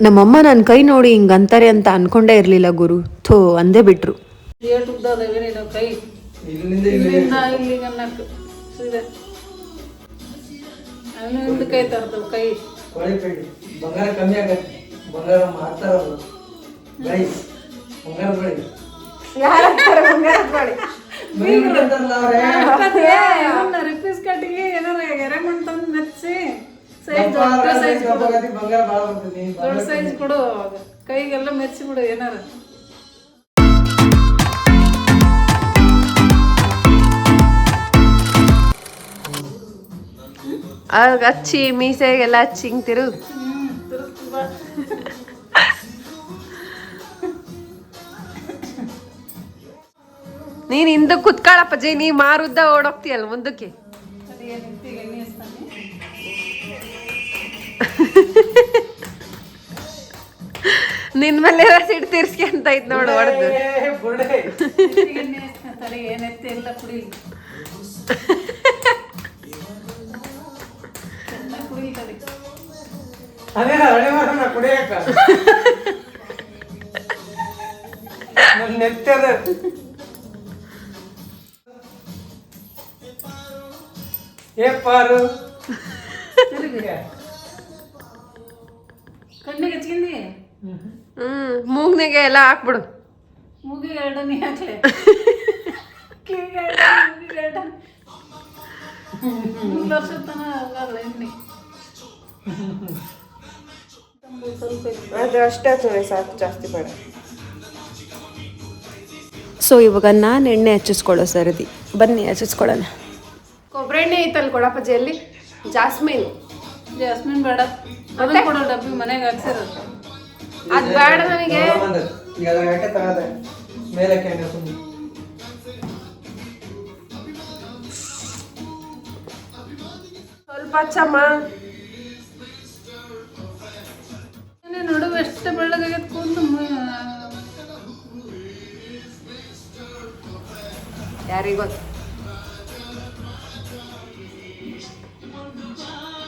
ನಮ್ಮಮ್ಮ ನನ್ನ ಕೈ ನೋಡಿ ಹಿಂಗೆ ಅಂತಾರೆ ಅಂತ ಅನ್ಕೊಂಡೇ ಇರಲಿಲ್ಲ ಗುರು. ಥೋ ಅಂದೇ ಬಿಟ್ರು. ಏಟು ಉದ್ದ ಅದಾವೇನೇನೋ ಕೈ ಇಲ್ಲಿಂದ ಇಲ್ಲಿಗೆ ಅನ್ನಕ್ಕೆ ಸೀದೆ ಅವನು ಹಿಂದೆ ಕೈ ತರ್ತವೆ ಕೈ ಬಂಗಾರ ಕಮ್ಮಿ ಆಗತ್ತೆ. ಬಂಗಾರ ಮಾರ್ತಾರಲ್ಲ ಗೈಸ್, ಬಂಗಾರ ಬಳಿ ರಿಪೀಸ್ ಕಟ್ಟಿಗೆ ಏನಾರ ಎರೆಮಣ್ ತಂದು ಮೆಚ್ಚಿ ದೊಡ್ಡ ಸೈಜ್ ಕೊಡು, ಕೈಗೆಲ್ಲ ಮೆಚ್ಚಿ ಬಿಡು ಏನಾರ. ಹಚ್ಚಿ ಮೀಸೆಗೆಲ್ಲ ಹಚ್ಚಿ ಹಿಂಗ್ ತಿರು. ನೀನ್ ಹಿಂದಕ್ಕೆ ಕುತ್ಕಾಳಪ್ಪಜ್ಜಿ, ನೀ ಮಾರುದ್ದ ಓಡೋಗ್ತೀಯಲ್ಲ ಮುಂದಕ್ಕೆ. ನಿನ್ ಮೇಲೆ ಸಿಟ್ಟು ತೀರ್ಸ್ಕೊಂತ ಇದ್ ನೋಡು ಹೊಡೆದು. ಏನೆತ್ತಿ ಎಲ್ಲ ಕುಡಿ ಅದೇ ಹಳೆ ಮರನ ಕುಡಿಯಕ ನೆತ್ತದ ಏ ಪಾರು ಕಣ್ಣಿಗೆ ಹಚ್ಕೊಂಡಿ ಮೂಗ್ನಿಗೆ ಎಲ್ಲ ಹಾಕ್ಬಿಡು. ಮೂಗಿಗೆ ಎರಡನೇ ಹಾಕ್ಲೆ ವರ್ಷ ತನ ಹೋಗಲ್ಲ ಎಣ್ಣೆ. ಅದು ಅಷ್ಟೇ ಸಾಕು, ಜಾಸ್ತಿ ಬೇಡ. ಸೊ ಇವಾಗ ನಾನು ಎಣ್ಣೆ ಹಚ್ಚಿಸ್ಕೊಳ್ಳೋ ಸರದಿ. ಬನ್ನಿ ಹಚ್ಚಿಸ್ಕೊಳ್ಳೋಣ. ಕೊಬ್ಬರಿ ಎಣ್ಣೆ ಐತಲ್ಲ ಕೊಡಪ್ಪಜ್ಜಿ, ಅಲ್ಲಿ ಜಾಸ್ಮಿನ್ ಬೇಡ, ಅದನ್ನ ಕೊಡೋ ಡಬ್ಬಿ ಮನೆಗೆ ಹಾಕ್ಸಿರೋದು. ಅದು ಬೇಡ ನನಗೆ. ಸ್ವಲ್ಪ ಹಚ್ಚಮ್ಮ. ನಡುವೆ ಎಷ್ಟು ಬೆಳ್ಳಗಾಗೈತೆ ಕೂದಲು. ಯಾರಿಗೆ ಗೊತ್ತು.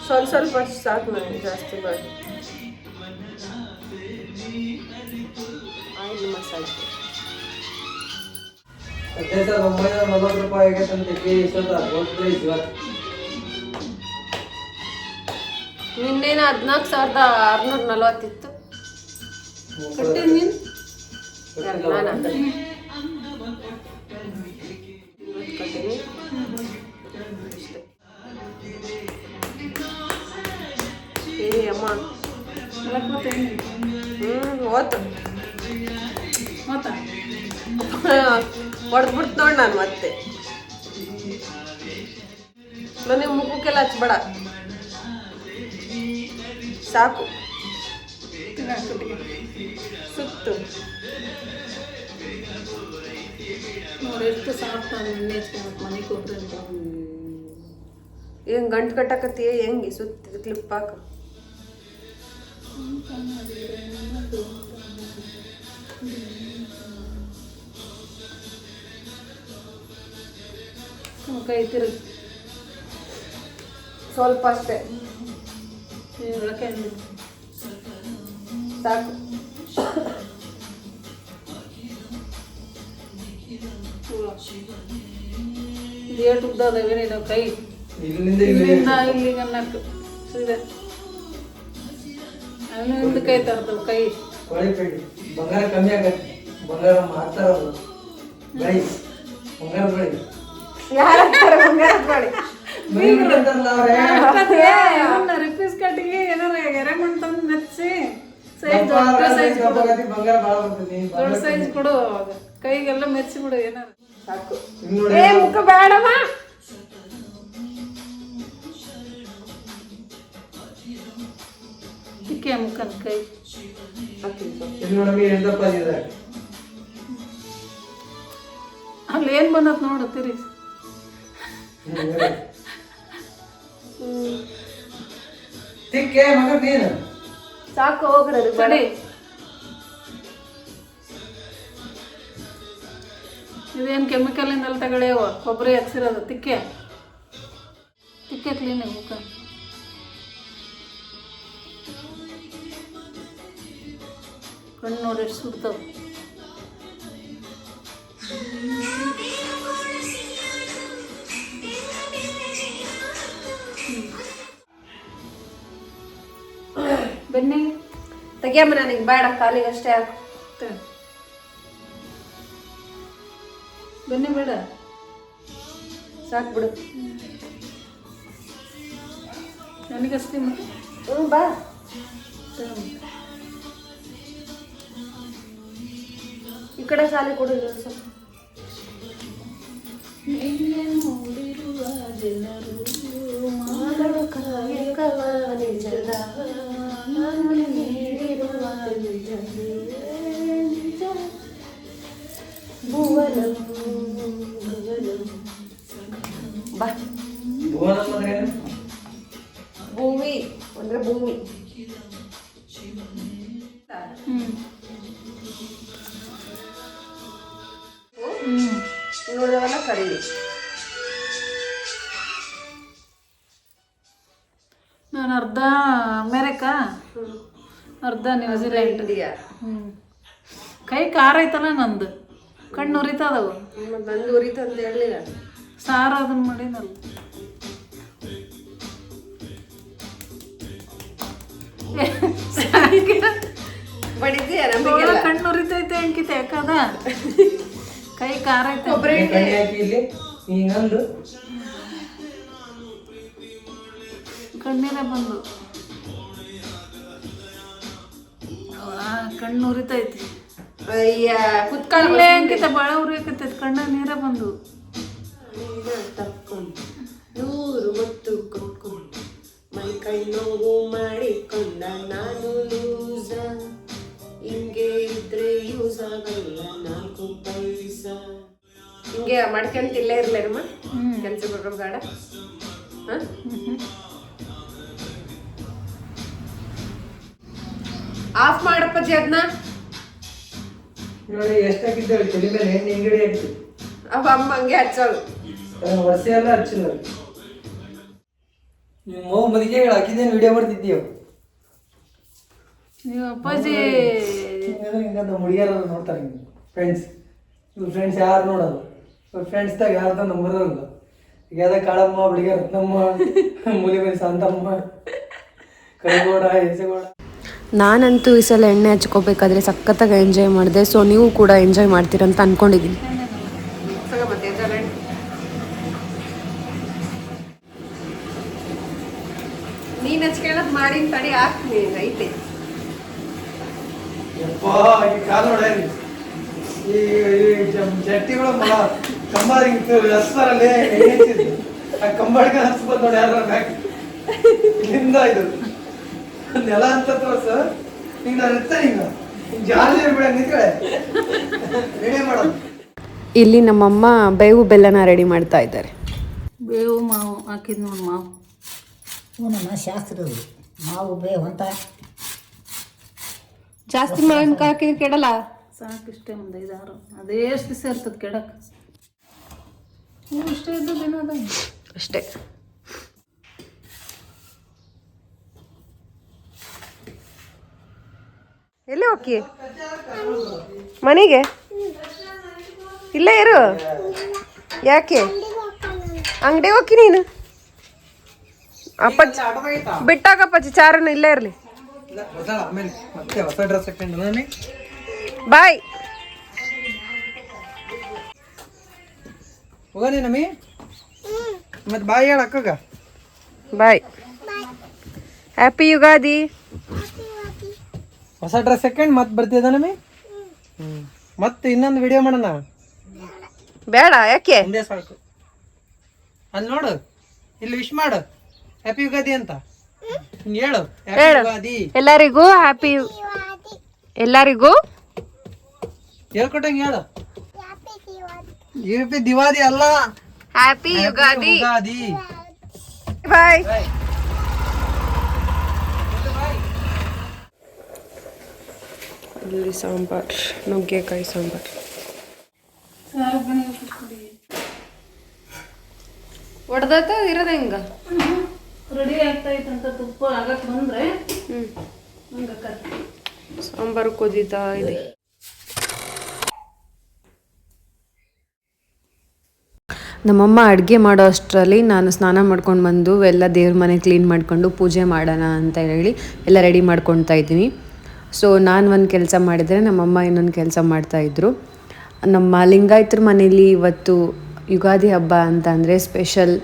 ಸ್ವಲ್ಪ ಸ್ವಲ್ಪ ಸಾಕು ನನಗೆ, ಜಾಸ್ತಿ ಬೇಡ. ಆಯಿಲ್ ಮಸಾಲೆ 1940 ರೂಪಾಯಿಗೆ ತಂದಿದ್ವಿ. ನಿನ್ನೇನು 14,640 ಇತ್ತು. ಕಟ್ಟಿದ್ ನೀನು ಅಮ್ಮ ಓತು ಹೊಡೆದ್ಬಿಡ್ತು ನೋಡಿ ನಾನು. ಮತ್ತೆ ನನಗೆ ಮುಖಕ್ಕೆಲ್ಲ ಹಚ್ಬೇಡ, ಸಾಕು. ಸುತ್ತು ನೋಡಿ ಎಷ್ಟು ಸಾಫ್ಟ್ ಎಣ್ಣೆ ಮನೆ ಕೊಬ್ಬರಿ ಅಂತ. ಹೆಂಗೆ ಗಂಟು ಕಟ್ಟಕತ್ತೀಯ, ಹೆಂಗೆ ಸುತ್ತಿದ ಕ್ಲಿಪ್ ಹಾಕು. ಕೈ ತಿರುಗಿ ಸ್ವಲ್ಪ ಅಷ್ಟೇ ಸಾಕು. ಏಟು ಉದ್ದ ಅದಾವೇನೇನೋ ಕೈ ಇಲ್ಲಿಂದ ಇಲ್ಲಿಗೆ ಅನ್ನಕ್ಕೆ ಸೀದೆ ಅವನು ಹಿಂದೆ ಕೈ ತರ್ತವೆ ಕೈ ಬಂಗಾರ ಕಮ್ಮಿ ಆಗತ್ತೆ. ಬಂಗಾರ ಮಾರ್ತಾರಲ್ಲ ಗೈಸ್, ಬಂಗಾರ ಬಳಿ ರಿಪೀಸ್ ಕಟ್ಟಿಗೆ ಏನಾರ ಎರೆಮಣ್ ತಂದು ಮೆಚ್ಚಿ ದೊಡ್ಡ ಸೈಜ್ ಕೊಡು, ಕೈಗೆಲ್ಲ ಮೆಚ್ಚಿ ಬಿಡು ಏನಾರ. ಸಾಕು. ಮುಖ ಬೇಡಮ್ಮ. ತಿಕ್ಕೆ ಮುಖನ ಕೈ ಅಲ್ಲಿ ಏನ್ ಬಂದತ್ ನೋಡು ತಿರುಗಿ. ಸಾಕು ಹೋಗ್ರದು ಕಡಿ. ಇದೇನು ಕೆಮಿಕಲಿಂದಲ್ಲ ತಗೊಳ್ಳೆವ, ಕೊಬ್ಬರಿ ಹಚ್ಚಿರೋದು. ತಿಕ್ಕೆ ಕ್ಲೀನ್ ಮುಖ. ಕಣ್ಣು ನೋಡಿ ಎಷ್ಟು ಸುಡ್ತಾವ. ಬನ್ನಿ ತೆಗಿಯಮ್ಮ, ನನಗೆ ಬೇಡ, ಕಾಲಿಗೆ ಅಷ್ಟೇ ಹಾಕು. ಬನ್ನಿ ಬೇಡ, ಸಾಕು ಬಿಡು. ನನಗಷ್ಟೇ ಮತ್ತೆ. ಬಾ. ಈ ಕಡೆ ಸಾಲಿ ಕೊಡಿಲ್ಲ ಸ್ವಲ್ಪ. ನಿನ್ನೆ ನೋಡಿರುವ ಜನರು ಮಾಡಲು ಕಾಯಕವ ನಿಜದ, ನಾನು ನೀಡಿರುವ ನಿಜವೇ ನಿಜ. ಭುವನಂ ಭುವನಂ. ಬಾ. ಭುವನ ಅಂದ್ರೆ ಏನು? ಭೂಮಿ ಅಂದ್ರೆ ಭೂಮಿ. ನೋಡೋದೆಲ್ಲ ಕರೀಲಿ. ನಾನು ಅರ್ಧ ಅಮೇರಿಕಾ, ಅರ್ಧ ನ್ಯೂಜಿಲೆಂಡ್. ಇಂಡಿಯಾ. ಕೈ ಖಾರ ಐತಲ್ಲ ನಂದು, ಕಣ್ಣು ಉರಿತದವು. ನಂದು ಉರಿತಂತ ಹೇಳಲಿಲ್ಲ. ಸಾರು ಅದನ್ನ ಮಾಡಿನಲ್ಲ. ಬಡಿದ್ಯಾ ನಮಗೆಲ್ಲ? ಕಣ್ಣು ಉರಿತೈತೆ ಅಂಕಿತ ಯಾಕದ ಕೈ ಖಾರ ಐತೆ. ಕೈ ಹಾಕಿ ಇಲ್ಲಿ ಹಿಂಗಂದು ಕಣ್ಣೀರೇ ಬಂದು ಕಣ್ಣು ಉರಿತೈತಿ. ಅಯ್ಯ ಕುತ್ಕಾಲ ಅಂಕಿತ ಬಾಳ ಉರಿಯಕತ್ತೈತಿ, ಕಣ್ಣ ನೀರೇ ಬಂದು. ತಕ್ಕೊಂಡು 100 ಹೊತ್ತು ಕೊಟ್ಕೊಂಡು ಮೈ ಕೈ ನೋವು ಮಾಡಿಕೊಂಡ ನಾನು ಲೂಸ. ಹಿಂಗೆ ಇದ್ರೆ ಯೂಸ್ ಆಗಲ್ಲ 4 ಪೈಸಾ. ಹಿಂಗೆ ಮಾಡ್ಕೊಂತ ಇಲ್ಲೇ ಇರ್ಲೇನಮ್ಮ, ಕೆಲ್ಸಕ್ಕೆ ಹೋಗೋದು ಬೇಡ. ಆಫ್ ಮಾಡಪ್ಪಜ್ಜಿ ಅದನ್ನ. ನೋಡಿ ಎಷ್ಟು ಹಾಕಿದ್ದೇವೆ ತಲೆ ಮೇಲೆ ಎಣ್ಣೆ ಹಿಂಗಡಿ ಹಾಕ್ತೀವಿ. ಅವ ಅಮ್ಮ ಹಂಗೆ ಹಚ್ಚೋದು. ವರ್ಷ ಎಲ್ಲ ಹಚ್ಚಿಲ್ಲ. ನಿಮ್ಮ ಮಗು ಮದಿಗೆ ಹಾಕಿದ್ದೇನು ವಿಡಿಯೋ ಮಾಡ್ತಿದ್ದೀವಿ. ನೀವು ಅಪ್ಪಾಜಿ ಹಿಂಗಂತ ಹುಡುಗಿಯರ ನೋಡ್ತಾರೆ ಫ್ರೆಂಡ್ಸ್. ಇವ್ರ ಫ್ರೆಂಡ್ಸ್ ಯಾರು ನೋಡೋದು? ಇವ್ರ ಫ್ರೆಂಡ್ಸ್ದಾಗ ಯಾರ್ದ ನಂಬರ್ ಇಲ್ಲ. ಈಗ ಯಾವ್ದ ಕಾಳಮ್ಮ, ಹುಡುಗಿಯ ರತ್ನಮ್ಮ, ಮೂಲಿಮನಿ ಶಾಂತಮ್ಮ, ಕೈಗೋಡ, ಹೆಸಗೋಡ. ನಾನಂತೂ ಈ ಸಲ ಎಣ್ಣೆ ಹಚ್ಕೋಬೇಕಾದ್ರೆ ಸಖತ್ತಾಗಿ ಎಂಜಾಯ್ ಮಾಡಿದೆ. ಸೊ ನೀವು ಕೂಡ ಎಂಜಾಯ್ ಮಾಡ್ತೀರಂತ ಅನ್ಕೊಂಡಿದ್ದೀನಿ. ನೀನು ಹಚ್ಕೊಳ್ಳೋದು ಮಾಡಿ ತಡಿ ಹಾಕ್ತೀನಿ ಐತೆ. ಕಾಲು ನೋಡ ಈ ಜಟ್ಟಿಗಳು ಕಂಬ ಹಸ್ತಾರಲ್ಲಿ ಆ ಕಂಬಳಿಗೆ ಹಚ್ಬೋದು ನೋಡಿ. ಯಾರು ಇಲ್ಲಿಂದ ಇದು ನೆಲ ಅಂತ ತೋರ್ಸ. ಈಗ ನಾನು ಇರ್ತಾನೆ, ಈಗ ಜಾಲಿ ಬಿಡ ನಿಂತ್ಕಡೆ ರೆಡಿ ಮಾಡೋದು. ಇಲ್ಲಿ ನಮ್ಮಮ್ಮ ಬೇವು ಬೆಲ್ಲನ ರೆಡಿ ಮಾಡ್ತಾ ಇದ್ದಾರೆ. ಬೇವು ಮಾವು ಹಾಕಿದ್ ನೋಡಿ. ಮಾವು ನಮ್ಮ ಶಾಸ್ತ್ರದ ಮಾವು ಬೇವು ಅಂತ ಜಾಸ್ತಿ ಮಾವಿನಕಾಯಿ ಹಾಕಿದ್ರೆ ಕೆಡಲ್ಲ. ಸಾಕಿಷ್ಟೇ, ಒಂದು 5-6 ಅದೇ ಎಷ್ಟು ದಿವಸ ಇರ್ತದೆ ಕೆಡಕ್ಕೆ. ಇಷ್ಟೇ ಇದ್ದದೇನದ ಅಷ್ಟೇ. ಎಲ್ಲಿ ಹೋಗಿ? ಮನೆಗೆ? ಇಲ್ಲೇ ಇರು. ಯಾಕೆ ಅಂಗಡಿಗೆ ಹೋಗಿ ನೀನು? ಅಪ್ಪಾಜಿ ಬಿಟ್ಟಾಕಪ್ಪಾಜಿ, ಚಾರನ ಇಲ್ಲೇ ಇರಲಿ. ಆಮೇಲೆ ಮತ್ತೆ ಹೊಸ ಡ್ರೆಸ್ ಹಾಕೊಂಡು ನಾನು ಬಾಯ್. ಹೋಗನಿ ನಮ್ಮಿ ಮತ್ತೆ ಬಾಯ್ ಹೇಳ ಅಕ್ಕಗ. ಬಾಯ್. ಹ್ಯಾಪಿ ಯುಗಾದಿ. ಹೊಸ ಡ್ರೆಸ್ ಹಾಕೊಂಡು ಮತ್ತೆ ಬರ್ತಿದ್ದ ನಮ್ಮಿ. ಮತ್ತೆ ಇನ್ನೊಂದು ವಿಡಿಯೋ ಮಾಡೋಣ. ಬೇಡ, ಯಾಕೆ? ಒಂದೇ ಸಾಕು. ಅಲ್ಲಿ ನೋಡು, ಇಲ್ಲಿ ವಿಶ್ ಮಾಡು ಹ್ಯಾಪಿ ಯುಗಾದಿ ಅಂತ ಹೇಳು. ಹ್ಯಾಪಿ ಯುಗಾದಿ ಎಲ್ಲರಿಗೂ. ಹ್ಯಾಪಿ ಎಲ್ಲರಿಗೂ ಹೇಳ್ಕೊಟ್ಟಂಗೆ ಹೇಳು. ಹ್ಯಾಪಿ ದಿವಾದಿ ಅಲ್ಲ, ಹ್ಯಾಪಿ ಯುಗಾದಿ. ಯುಗಾದಿ. ಬಾಯ್. ಇಲ್ಲಿ ಸಾಂಬಾರ್, ನುಗ್ಗೆಕಾಯಿ ಸಾಂಬಾರ್. ಒಡ್ದಾತ ಇರೋದ ಹಿಂಗ ರೆಡಿ ಆಗ್ತೈತಂತ ತುಪ್ಪ ಆಗಕ್ಕೆ ಬಂದ್ರೆ ಹಂಗೆ ಸಾಂಬಾರು ಕುದೀತಾ ಇದೆ. ನಮ್ಮಮ್ಮ ಅಡುಗೆ ಮಾಡೋ ಅಷ್ಟರಲ್ಲಿ ನಾನು ಸ್ನಾನ ಮಾಡ್ಕೊಂಡು ಬಂದು ಎಲ್ಲ ದೇವ್ರ ಮನೆ ಕ್ಲೀನ್ ಮಾಡಿಕೊಂಡು ಪೂಜೆ ಮಾಡೋಣ ಅಂತ ಹೇಳಿ ಎಲ್ಲ ರೆಡಿ ಮಾಡ್ಕೊಳ್ತಾ ಇದ್ದೀನಿ. ಸೊ ನಾನು ಒಂದು ಕೆಲಸ ಮಾಡಿದರೆ ನಮ್ಮಮ್ಮ ಇನ್ನೊಂದು ಕೆಲಸ ಮಾಡ್ತಾಯಿದ್ರು. ನಮ್ಮ ಲಿಂಗಾಯತರ ಮನೇಲಿ ಇವತ್ತು ಯುಗಾದಿ ಹಬ್ಬ ಅಂತ ಅಂದರೆ ಸ್ಪೆಷಲ್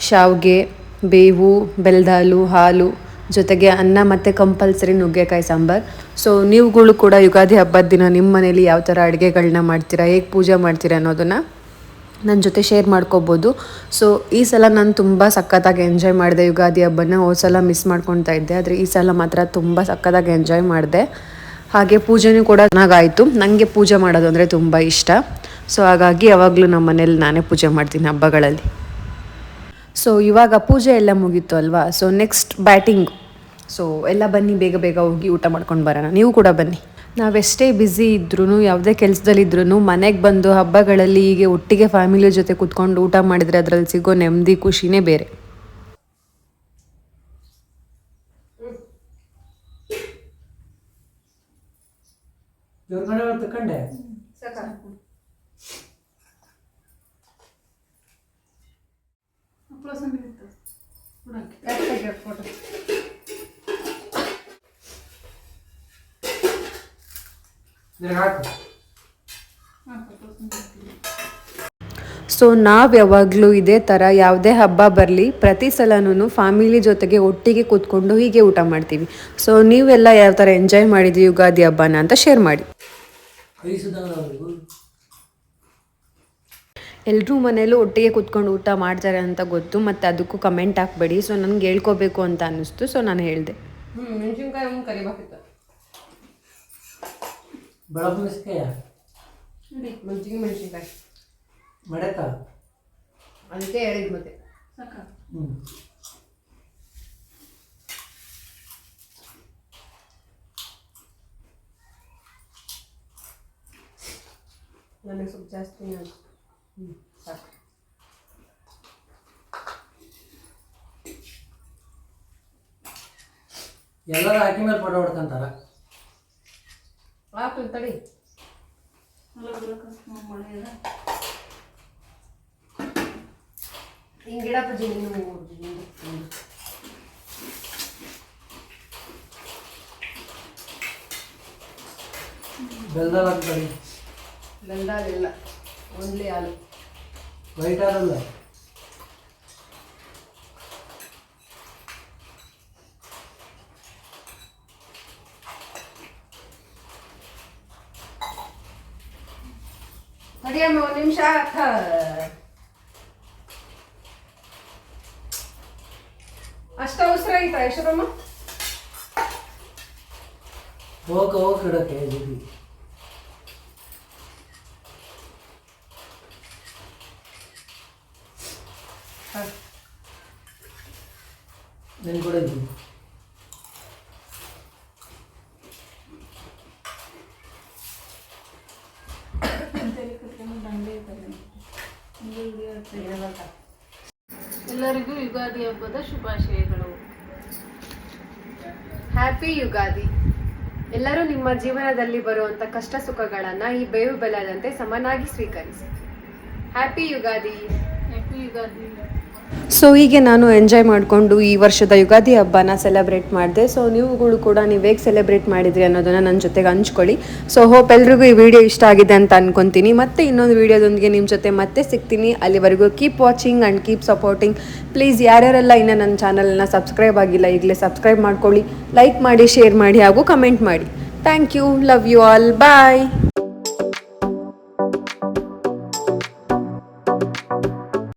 ಶಾವಿಗೆ, ಬೇವು, ಬೆಲ್ಲದ ಹಾಲು ಜೊತೆಗೆ ಅನ್ನ ಮತ್ತು ಕಂಪಲ್ಸರಿ ನುಗ್ಗೆಕಾಯಿ ಸಾಂಬಾರು. ಸೊ ನೀವುಗಳು ಕೂಡ ಯುಗಾದಿ ಹಬ್ಬದ ದಿನ ನಿಮ್ಮ ಮನೇಲಿ ಯಾವ ಥರ ಅಡುಗೆಗಳನ್ನ ಮಾಡ್ತೀರಾ, ಹೇಗೆ ಪೂಜೆ ಮಾಡ್ತೀರಾ ಅನ್ನೋದನ್ನು ನನ್ನ ಜೊತೆ ಶೇರ್ ಮಾಡ್ಕೋಬೋದು. ಸೊ ಈ ಸಲ ನಾನು ತುಂಬ ಸಖತ್ತಾಗಿ ಎಂಜಾಯ್ ಮಾಡಿದೆ ಯುಗಾದಿ ಹಬ್ಬನ. ಹೋದ ಸಲ ಮಿಸ್ ಮಾಡ್ಕೊತಾ ಇದ್ದೆ, ಆದರೆ ಈ ಸಲ ಮಾತ್ರ ತುಂಬ ಸಖತ್ತಾಗಿ ಎಂಜಾಯ್ ಮಾಡಿದೆ. ಹಾಗೆ ಪೂಜೆನೂ ಕೂಡ ಚೆನ್ನಾಗಾಯಿತು. ನನಗೆ ಪೂಜೆ ಮಾಡೋದು ಅಂದರೆ ತುಂಬ ಇಷ್ಟ. ಸೊ ಹಾಗಾಗಿ ಯಾವಾಗಲೂ ನಮ್ಮ ಮನೇಲಿ ನಾನೇ ಪೂಜೆ ಮಾಡ್ತೀನಿ ಹಬ್ಬಗಳಲ್ಲಿ. ಸೊ ಇವಾಗ ಪೂಜೆ ಎಲ್ಲ ಮುಗೀತು ಅಲ್ವಾ. So next batting. ಸೊ ಎಲ್ಲ ಬನ್ನಿ, ಬೇಗ ಬೇಗ ಹೋಗಿ ಊಟ ಮಾಡ್ಕೊಂಡು ಬರೋಣ. ನೀವು ಕೂಡ ಬನ್ನಿ. ನಾವೆಷ್ಟೇ ಬ್ಯುಸಿ ಇದ್ರೂ, ಯಾವುದೇ ಕೆಲಸದಲ್ಲಿದ್ರೂ ಮನೆಗೆ ಬಂದು ಹಬ್ಬಗಳಲ್ಲಿ ಹೀಗೆ ಒಟ್ಟಿಗೆ ಫ್ಯಾಮಿಲಿ ಜೊತೆ ಕೂತ್ಕೊಂಡು ಊಟ ಮಾಡಿದರೆ ಅದರಲ್ಲಿ ಸಿಗೋ ನೆಮ್ಮದಿ ಖುಷಿನೇ ಬೇರೆ. ತಕೊಂಡೆ ಸೊ ನಾವು ಯಾವಾಗಲೂ ಇದೇ ಥರ ಯಾವುದೇ ಹಬ್ಬ ಬರಲಿ ಪ್ರತಿ ಸಲನೂ ಫ್ಯಾಮಿಲಿ ಜೊತೆಗೆ ಒಟ್ಟಿಗೆ ಕೂತ್ಕೊಂಡು ಹೀಗೆ ಊಟ ಮಾಡ್ತೀವಿ. ಸೊ ನೀವೆಲ್ಲ ಯಾವ ಥರ ಎಂಜಾಯ್ ಮಾಡಿದ್ವಿ ಯುಗಾದಿ ಹಬ್ಬನ ಅಂತ ಶೇರ್ ಮಾಡಿ. ಎಲ್ಲರೂ ಮನೇಲೂ ಒಟ್ಟಿಗೆ ಕೂತ್ಕೊಂಡು ಊಟ ಮಾಡ್ತಾರೆ ಅಂತ ಗೊತ್ತು, ಮತ್ತು ಅದಕ್ಕೂ ಕಮೆಂಟ್ ಹಾಕ್ಬೇಡಿ. ಸೊ ನನಗೆ ಹೇಳ್ಕೋಬೇಕು ಅಂತ ಅನ್ನಿಸ್ತು, ಸೊ ನಾನು ಹೇಳಿದೆ. ಮೆಣಸಿನ್ಕಾಯಿ ಕರಿಬೇಕಿತ್ತು, ಮೆಣಸಿನ್ಕಾಯಿ ಮಾಡಕ್ಕ ಅದಕ್ಕೆ ಹೇಳಿದ್ ಮತ್ತೆ. ನನಗೆ ಸ್ವಲ್ಪ ಜಾಸ್ತಿ ಸಾಕು. ಎಲ್ಲರೂ ಹಾಕಿ ಮೇಲೆ ಫೋಟೋ ಹೊಡ್ಕೊಂತಾರ. ಹಾಕು ತಡಿ. ಹಿಂಗಿಡಪ್ಪ ಜೀನಿ ಬೆಲ್ದಲ್ಲಿ ಹಾಕ್ತಾರೆ. ಬೆಲ್ದಾಲಿಲ್ಲ, ಓನ್ಲಿ ಹಾಲು. ವೈಟ್ ಹಾಲಲ್ಲ. ತಡಿಯಮ್ಮ ಒಂದು ನಿಮಿಷ. ಅಷ್ಟ ಅವಸರ ಆಯ್ತಾ ಯಶೋರಮ್ಮ? ಹೋಗ ಇಡಕ್ಕೆ నేను కూడా ఇದ್ದೀನಿ. ಎಲ್ಲರಿಗೂ ಯುಗಾದಿ ಹಬ್ಬದ ಶುಭಾಶಯಗಳು. ಹ್ಯಾಪಿ ಯುಗಾದಿ. ಎಲ್ಲರೂ ನಿಮ್ಮ ಜೀವನದಲ್ಲಿ ಬರುವಂಥ ಕಷ್ಟ ಸುಖಗಳನ್ನು ಈ ಬೇವು ಬೆಲ್ಲದಂತೆ ಸಮನಾಗಿ ಸ್ವೀಕರಿಸಿ. Happy Ugadi. Happy Ugadi. So ಹೀಗೆ ನಾನು ಎಂಜಾಯ್ ಮಾಡಿಕೊಂಡು ಈ ವರ್ಷದ ಯುಗಾದಿ ಹಬ್ಬನ ಸೆಲೆಬ್ರೇಟ್ ಮಾಡಿದೆ. ಸೊ ನೀವುಗಳು ಕೂಡ ನೀವು ಹೇಗೆ ಸೆಲೆಬ್ರೇಟ್ ಮಾಡಿದ್ರಿ ಅನ್ನೋದನ್ನು ನನ್ನ ಜೊತೆಗೆ ಹಂಚ್ಕೊಳ್ಳಿ. ಸೊ ಹೋಪ್ ಎಲ್ರಿಗೂ ಈ ವಿಡಿಯೋ ಇಷ್ಟ ಆಗಿದೆ ಅಂತ ಅಂದ್ಕೊತೀನಿ. ಮತ್ತೆ ಇನ್ನೊಂದು ವಿಡಿಯೋದೊಂದಿಗೆ ನಿಮ್ಮ ಜೊತೆ ಮತ್ತೆ ಸಿಗ್ತೀನಿ. ಅಲ್ಲಿವರೆಗೂ keep watching and keep supporting. Please ಯಾರ್ಯಾರೆಲ್ಲ ಇನ್ನೂ ನನ್ನ ಚಾನಲ್ನ ಸಬ್ಸ್ಕ್ರೈಬ್ ಆಗಿಲ್ಲ ಈಗಲೇ ಸಬ್ಸ್ಕ್ರೈಬ್ ಮಾಡ್ಕೊಳ್ಳಿ, ಲೈಕ್ ಮಾಡಿ, ಶೇರ್ ಮಾಡಿ ಹಾಗೂ ಕಮೆಂಟ್ ಮಾಡಿ. Thank you. Love you all. Bye.